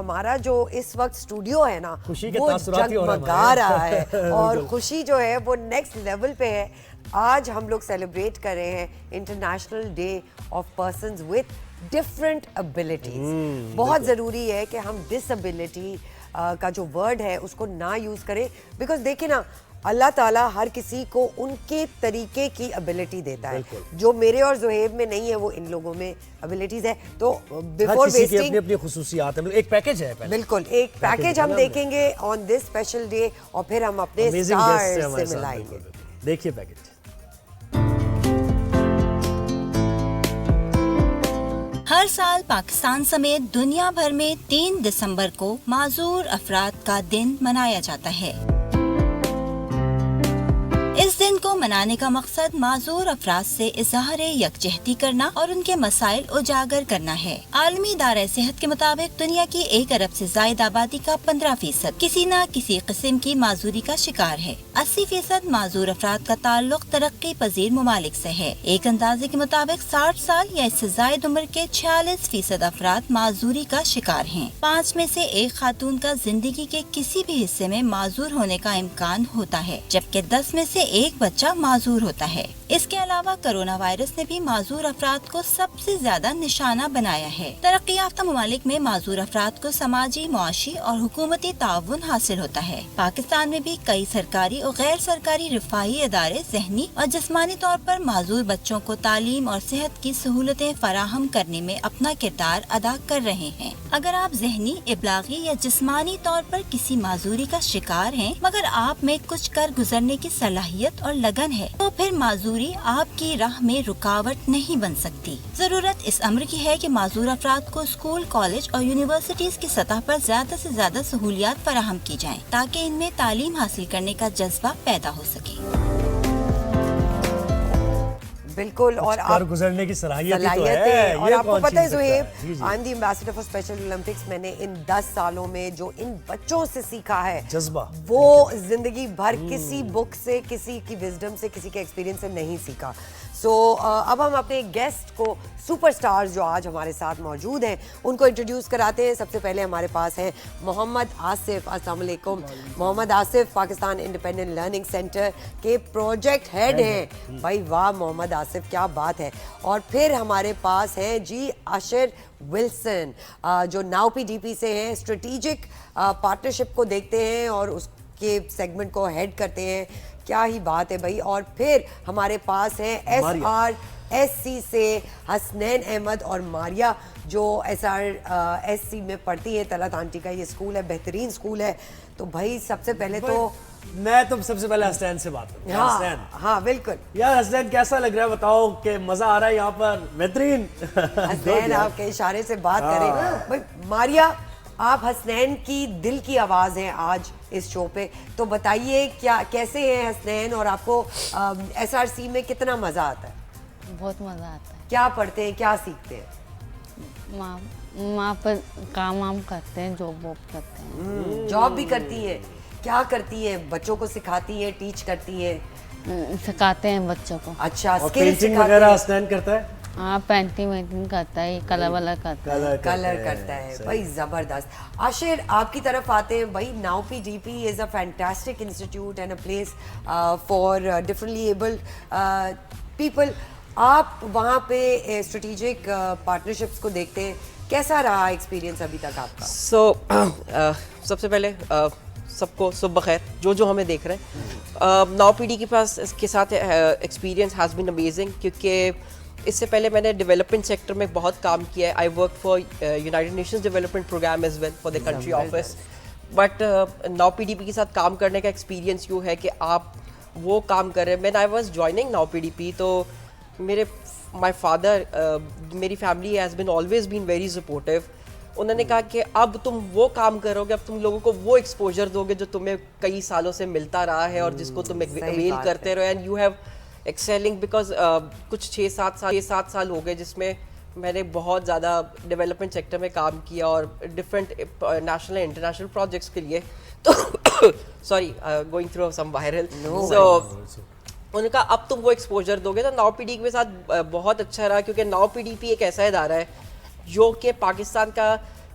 ہمارا جو اس وقت اسٹوڈیو ہے نا وہ تاثرات جگمگا رہا ہے اور خوشی جو ہے وہ نیکسٹ لیول پہ ہے. آج ہم لوگ سیلیبریٹ کر رہے ہیں international day of persons with different abilities. بہت ضروری ہے کہ ہم ڈس ابیلٹی کا جو ورڈ ہے اس کو نہ یوز کریں, بیکاز دیکھیں نا اللہ تعالیٰ ہر کسی کو ان کے طریقے کی ابیلٹی دیتا ہے. جو میرے اور زہیب میں نہیں ہے وہ ان لوگوں میں ابیلٹیز ہے. تو بیفور ویسٹنگ اپنی خصوصیات ہیں, ایک پیکج ہے. بالکل ایک پیکج ہم دیکھیں گے آن دس اسپیشل ڈے اور پھر ہم اپنے اسٹارز سے ملائیں گے. دیکھیے پیکج. ہر سال پاکستان سمیت دنیا بھر میں 3 دسمبر کو معذور افراد کا دن منایا جاتا ہے. اس دن کو منانے کا مقصد معذور افراد سے اظہار یکجہتی کرنا اور ان کے مسائل اجاگر کرنا ہے. عالمی ادارہ صحت کے مطابق دنیا کی 1 ارب سے زائد آبادی کا 15% کسی نہ کسی قسم کی معذوری کا شکار ہے. 80% معذور افراد کا تعلق ترقی پذیر ممالک سے ہے. ایک اندازے کے مطابق 60 سال یا اس سے زائد عمر کے 46% افراد معذوری کا شکار ہیں. 5 میں سے 1 خاتون کا زندگی کے کسی بھی حصے میں معذور ہونے کا امکان ہوتا ہے, جبکہ 10 میں سے 1 بچہ معذور ہوتا ہے. اس کے علاوہ کرونا وائرس نے بھی معذور افراد کو سب سے زیادہ نشانہ بنایا ہے. ترقی یافتہ ممالک میں معذور افراد کو سماجی, معاشی اور حکومتی تعاون حاصل ہوتا ہے. پاکستان میں بھی کئی سرکاری اور غیر سرکاری رفاہی ادارے ذہنی اور جسمانی طور پر معذور بچوں کو تعلیم اور صحت کی سہولتیں فراہم کرنے میں اپنا کردار ادا کر رہے ہیں. اگر آپ ذہنی, ابلاغی یا جسمانی طور پر کسی معذوری کا شکار ہیں مگر آپ میں کچھ کر گزرنے کی صلاحیت اور لگن ہے تو پھر معذوری آپ کی راہ میں رکاوٹ نہیں بن سکتی. ضرورت اس امر کی ہے کہ معذور افراد کو اسکول, کالج اور یونیورسٹیز کی سطح پر زیادہ سے زیادہ سہولیات فراہم کی جائیں تاکہ ان میں تعلیم حاصل کرنے کا جذبہ پیدا ہو سکے. بالکل, اور گزرنے کی صلاحیت ہے. اور آپ کو پتہ ہے Zohaib, I am the ambassador for special Olympics. میں نے ان 10 سالوں میں جو ان بچوں سے سیکھا ہے جذبہ, وہ زندگی بھر کسی بک سے, کسی کی وزڈم سے, کسی کے ایکسپیرینس سے نہیں سیکھا. سو اب ہم اپنے گیسٹ کو, سپر سٹارز جو آج ہمارے ساتھ موجود ہیں, ان کو انٹروڈیوس کراتے ہیں. سب سے پہلے ہمارے پاس ہیں محمد آصف. السلام علیکم. Muhammad Asif Pakistan independent learning centre کے پروجیکٹ ہیڈ ہیں. بھائی واہ محمد آصف, کیا بات ہے. اور پھر ہمارے پاس ہیں جی عاشر ولسن, جو ناؤ پی ڈی پی سے ہیں, اسٹریٹجک پارٹنرشپ کو دیکھتے ہیں اور اس کے سیگمنٹ کو ہیڈ کرتے ہیں. کیا ہی بات ہے بھائی. اور پھر ہمارے پاس ہیں SRSC سے حسنین احمد اور ماریا, جو SRSC میں پڑھتی ہیں. طلعت آنٹی کا یہ اسکول ہے, بہترین اسکول ہے. تو بھائی سب سے پہلے تو میں سب سے پہلے حسنین سے بات کروں. ہاں بالکل یار حسنین, کیسا لگ رہا ہے بتاؤ, کہ مزہ آ رہا ہے یہاں پر؟ بہترین. حسنین آپ کے اشارے سے بات کریں. بھائی ماریا, آپ حسنین کی دل کی آواز ہیں آج اس شو پہ, تو بتائیے کیا کیسے ہیں حسنین, اور آپ کو SRC میں کتنا مزہ آتا ہے؟ بہت مزہ آتا ہے. کیا پڑھتے ہیں, کیا سیکھتے ہیں؟ وہاں پر کام وام کرتے ہیں, جاب واب کرتے ہیں. جاب بھی کرتی ہیں, کیا کرتی ہیں؟ بچوں کو سکھاتی ہیں, ٹیچ کرتی ہیں؟ سکھاتے ہیں بچوں کو. اچھا, پینٹنگ وغیرہ حسنین کرتا ہے؟ ہاں پینٹنگ وینٹنگ کرتا ہے, کلر ولر کرتا ہے. کلر کرتا ہے بھائی, زبردست. عاشر آپ کی طرف آتے ہیں. بھائی now P D P is a fantastic institute and a place for differently abled people. آپ وہاں پہ اسٹریٹجک پارٹنرشپس کو دیکھتے ہیں, کیسا رہا ایکسپیرینس ابھی تک آپ کا؟ سب سے پہلے سب کو صبح بخیر جو ہمیں دیکھ رہے ہیں. ناؤ پی ڈی کے پاس اس کے ساتھ ایکسپیرینس ہیز بین امیزنگ, کیونکہ اس سے پہلے میں نے ڈیولپمنٹ سیکٹر میں بہت کام کیا ہے. I work for United Nations Development Programme as well for the country office. But now P D P کے ساتھ کام کرنے کا ایکسپیرینس یوں ہے کہ آپ وہ کام کر رہے ہیں. When I was joining now P D پی, تو مائی فادر, میری family has been always been very supportive. انہوں نے کہا کہ اب تم وہ کام کرو گے, اب تم لوگوں کو وہ ایکسپوجر دو گے جو تمہیں کئی سالوں سے ملتا رہا ہے اور جس کو تم اویل کرتے رہے, and you have excelling. Because کچھ 6-7 سال ہو گئے جس میں میں نے بہت زیادہ ڈیولپمنٹ سیکٹر میں کام کیا اور different national and international projects کے لیے. تو سوری گوئنگ تھرو سم وائرل. سو انہوں نے کہا اب تم وہ ایکسپوجر دو گے. تو ناؤ پی ڈی کے ساتھ بہت اچھا رہا, کیونکہ ناؤ پی ڈی پی ایک ایسا ادارہ ہے جو کہ پاکستان کا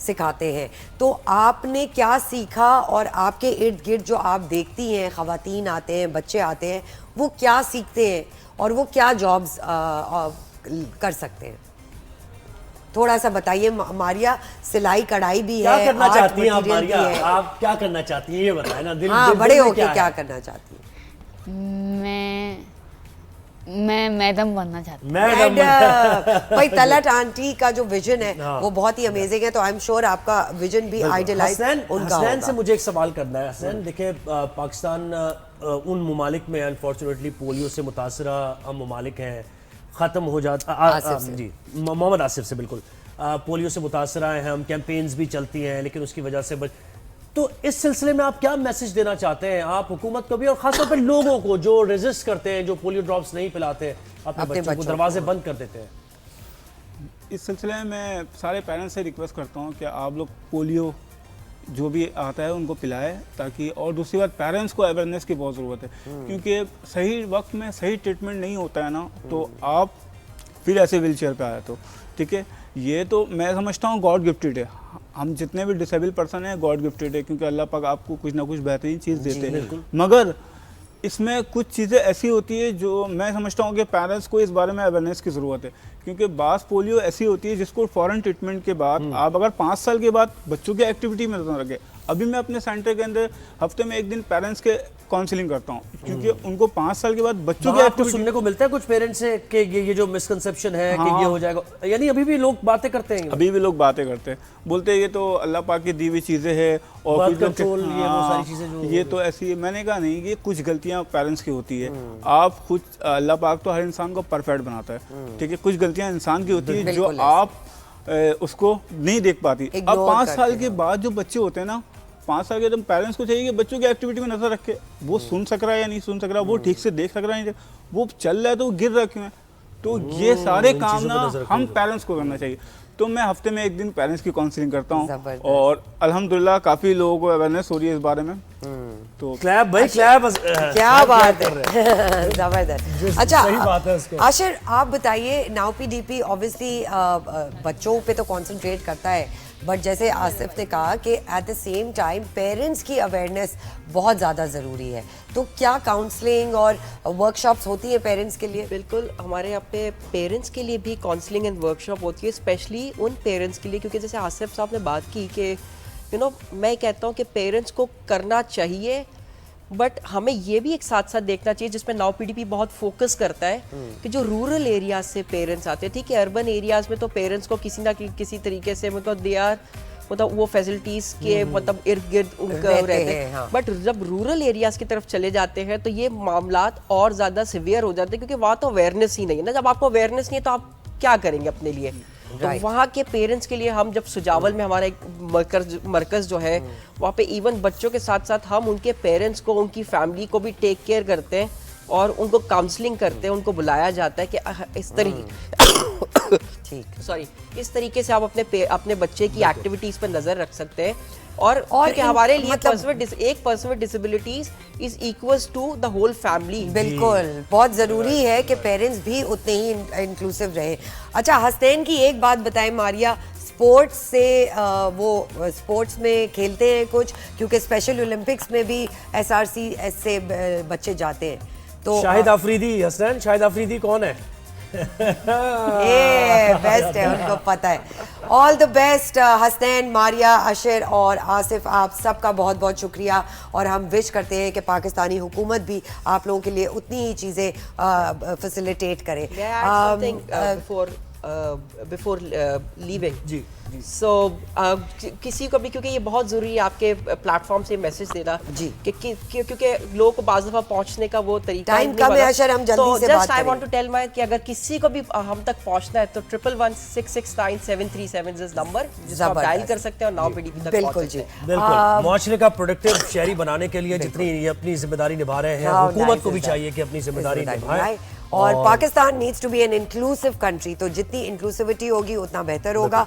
سکھاتے ہیں. تو آپ نے کیا سیکھا اور آپ کے ارد گرد جو آپ دیکھتی ہیں خواتین آتے ہیں, بچے آتے ہیں, وہ کیا سیکھتے ہیں اور وہ کیا جابز کر سکتے ہیں؟ تھوڑا سا بتائیے. ماریا سلائی کڑھائی بھی ہے, کیا کرنا چاہتی ہیں آپ material بھی ماریا؟ ہے. آپ کیا کرنا چاہتی ہیں یہ بتائیں نا. ہاں, بڑے ہو کے کیا کرنا چاہتی ہیں؟ میں میڈم بننا چاہتی ہوں. میڈم بھائی طلعت آنٹی کا جو ویژن ہے وہ بہت ہی امیزنگ ہے, تو آئی ایم شیور آپ کا ویژن بھی آئیڈیلائز ان کا حسنین ہوگا. سے مجھے ایک سوال کرنا ہے. حسنین دیکھیں, پاکستان ان ممالک میں انفارچونیٹلی پولیو سے متاثرہ ممالک ہیں, ختم ہو جاتا جی محمد آصف سے بالکل پولیو سے متاثرہ ہیں ہم, کیمپینز بھی چلتی ہیں لیکن اس کی وجہ سے تو اس سلسلے میں آپ کیا میسج دینا چاہتے ہیں آپ حکومت کو بھی, اور خاص طور پہ لوگوں کو جو ریزسٹ کرتے ہیں, جو پولیو ڈراپس نہیں پلاتے, اپنے بچوں کو دروازے بند کر دیتے ہیں؟ اس سلسلے میں میں سارے پیرنٹس سے ریکویسٹ کرتا ہوں کہ آپ لوگ پولیو جو بھی آتا ہے ان کو پلائے, تاکہ, اور دوسری بات پیرنٹس کو اویئرنیس کی بہت ضرورت ہے, کیونکہ صحیح وقت میں صحیح ٹریٹمنٹ نہیں ہوتا ہے نا, تو آپ پھر ایسے ویل چیئر پہ آئے تو ٹھیک ہے. یہ تو میں سمجھتا ہوں گاڈ گفٹیڈ ہے, ہم جتنے بھی ڈسیبل پرسن ہیں گاڈ گفٹیڈ ہے, کیونکہ اللہ پاک آپ کو کچھ نہ کچھ بہترین چیز دیتے ہیں. مگر اس میں کچھ چیزیں ایسی ہوتی ہے جو میں سمجھتا ہوں کہ پیرنٹس کو اس بارے میں اویئرنیس کی ضرورت ہے, کیونکہ بعض پولیو ایسی ہوتی ہے جس کو فوراً ٹریٹمنٹ کے بعد آپ اگر 5 سال کے بعد بچوں کی ایکٹیویٹی میں نظر رکھیں. ابھی میں اپنے سینٹر کے اندر ہفتے میں 1 دن پیرنٹس کے کاؤنسلنگ کرتا ہوں, کیونکہ ان کو 5 سال کے بعد بچوں کی ایکٹیویٹی سننے کو ملتا ہے کچھ پیرنٹس سے کہ یہ جو مسکنسیپشن ہے کہ یہ ہو جائے گا, یعنی ابھی بھی لوگ باتیں کرتے ہیں, ابھی بھی لوگ باتیں کرتے ہیں, بولتے ہیں یہ تو اللہ پاک کی دی ہوئی چیزیں ہیں, اور کنٹرول یہ وہ ساری چیزیں جو یہ تو ایسی ہے. میں نے کہا نہیں, یہ کچھ غلطیاں پیرنٹس کی ہوتی ہے. آپ خود, اللہ پاک تو ہر انسان کو پرفیکٹ بناتا ہے, ٹھیک ہے, کچھ غلطیاں انسان کی ہوتی ہیں جو آپ اس کو نہیں دیکھ پاتی. اب 5 سال کے بعد جو بچے ہوتے ہیں نا, 5 سال کے بعد پیرنٹس کو چاہیے کہ بچوں کی ایکٹیویٹی میں نظر رکھے, وہ سن سک رہا ہے یا نہیں سن سک رہا, وہ ٹھیک سے دیکھ سک رہا ہے نہیں, وہ چل رہا ہے تو وہ گر رکھے ہیں. تو یہ سارے کام نا ہم پیرنٹس کو کرنا چاہیے. تو میں ہفتے میں 1 دن پیرنٹس کی کاؤنسلنگ کرتا ہوں, اور الحمدللہ کافی لوگوں کو اویئرنیس ہو رہی ہے اس بارے میں. تو کلیپ بھائی کلیپ, کیا بات ہے, زبردست. اچھا عاشر آپ بتائیے, ناؤ پی ڈی پی اوبیسلی بچوں پہ تو کانسنٹریٹ کرتا ہے, بٹ جیسے آصف نے کہا کہ at the same time parents کی اویئرنیس بہت زیادہ ضروری ہے, تو کیا کاؤنسلنگ اور ورک شاپس ہوتی ہیں پیرنٹس کے لیے؟ بالکل, ہمارے یہاں پہ پیرنٹس کے لیے بھی کاؤنسلنگ اینڈ ورک شاپ ہوتی ہے, اسپیشلی ان پیرنٹس کے لیے, کیونکہ جیسے آصف صاحب نے بات کی کہ میں کہتا ہوں کہ پیرنٹس کو کرنا چاہیے, بٹ ہمیں یہ بھی ایک ساتھ ساتھ دیکھنا چاہیے, جس میں ناؤ پی ڈی پی بہت فوکس کرتا ہے, کہ جو رورل ایریاز سے پیرنٹس آتے ہیں, ٹھیک ہے, اربن ایریاز میں تو پیرنٹس کو کسی نہ کسی طریقے سے مطلب وہ فیسلٹیز کے مطلب ارد گرد ان کا رہتے ہیں, بٹ جب رورل ایریاز کی طرف چلے جاتے ہیں تو یہ معاملات اور زیادہ سیویئر ہو جاتے ہیں, کیونکہ وہاں تو اویئرنیس ہی نہیں ہے نا. جب آپ کو اویئرنیس نہیں ہے تو آپ کیا کریں گے اپنے لیے؟ تو وہاں کے پیرنٹس کے لیے ہم جب سجاول میں ہمارا ایک مرکز جو ہے, وہاں پہ ایون بچوں کے ساتھ ساتھ ہم ان کے پیرنٹس کو, ان کی فیملی کو بھی ٹیک کیئر کرتے ہیں, اور ان کو کاؤنسلنگ کرتے ہیں, ان کو بلایا جاتا ہے کہ اس طریقے سے آپ اپنے بچے کی ایکٹیویٹیز پہ نظر رکھ سکتے ہیں. اور کیونکہ ہمارے لیے ایک person with disabilities is equals to the whole family. بالکل, بہت ضروری ہے کہ پیرنٹس بھی اتنے ہی انکلوسیو رہیں. اچھا حسنین کی ایک بات بتائیں ماریا, اسپورٹس سے وہ اسپورٹس میں کھیلتے ہیں کچھ, کیونکہ اسپیشل اولمپکس میں بھی SRC سے بچے جاتے ہیں. تو شاہد آفریدی, حسنین شاہد آفریدی کون ہے؟ بیسٹ ہے, ان کو پتہ ہے. آل دا بیسٹ حسنین, ماریا, عاشر اور آصف, آپ سب کا بہت بہت شکریہ, اور ہم وش کرتے ہیں کہ پاکستانی حکومت بھی آپ لوگوں کے لیے اتنی ہی چیزیں فیسیلیٹیٹ کرے. before leaving. جی سو کسی کو بھی, کیونکہ یہ بہت ضروری ہے آپ کے پلیٹ فارم سے میسج دینا, کیونکہ لوگوں کو بعض دفعہ پہنچنے کا وہ طریقہ ٹائم کم ہے اشر, ہم جلدی سے بات کریں. I want to tell my کہ اگر کسی کو بھی ہم تک پہنچنا ہے تو 111669737 از نمبر, جس کو آپ ڈائل کر سکتے ہیں اور ناؤ پی ڈی پی تک پہنچ سکتے ہیں. بالکل, معاشرے کا پروڈکٹیو شہری بنانے کے لیے جتنی اپنی ذمہ داری نبھا رہے ہیں, حکومت کو بھی چاہیے کہ اپنی ذمہ داری نبھائے. اور Pakistan needs to be an inclusive country, تو جتنی انکلوسیوٹی ہوگی اتنا بہتر ہوگا.